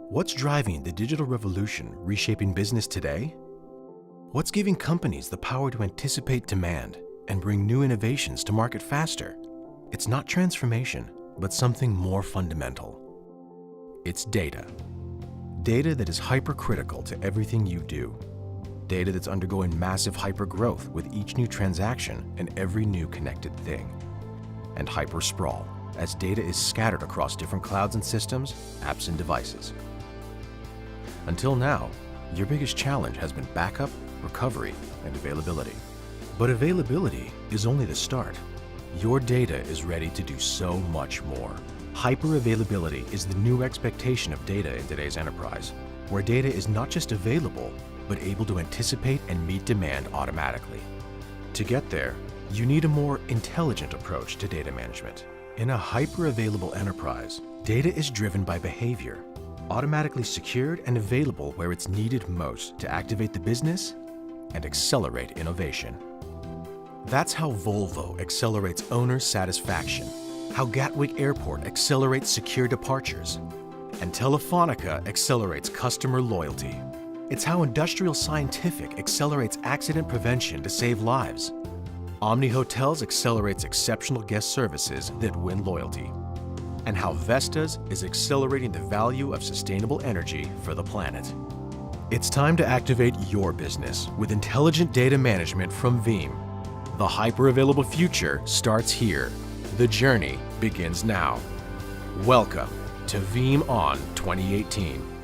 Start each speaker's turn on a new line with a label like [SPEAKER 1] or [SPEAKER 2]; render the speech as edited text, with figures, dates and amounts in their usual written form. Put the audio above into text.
[SPEAKER 1] What's driving the digital revolution reshaping business today? What's giving companies the power to anticipate demand and bring new innovations to market faster? It's not transformation, but something more fundamental. It's data. Data that is hypercritical to everything you do. Data that's undergoing massive hypergrowth with each new transaction and every new connected thing. And hypersprawl, as data is scattered across different clouds and systems, apps and devices. Until now, your biggest challenge has been backup, recovery, and availability. But availability is only the start. Your data is ready to do so much more. Hyper-availability is the new expectation of data in today's enterprise, where data is not just available, but able to anticipate and meet demand automatically. To get there, you need a more intelligent approach to data management. In a hyper-available enterprise, data is driven by behavior, automatically secured and available where it's needed most to activate the business and accelerate innovation. That's how Volvo accelerates owner satisfaction, how Gatwick Airport accelerates secure departures, and Telefonica accelerates customer loyalty. It's how Industrial Scientific accelerates accident prevention to save lives. Omni Hotels accelerates exceptional guest services that win loyalty. And how Vestas is accelerating the value of sustainable energy for the planet. It's time to activate your business with intelligent data management from Veeam. The hyper-available future starts here. The journey begins now. Welcome to VeeamON 2018.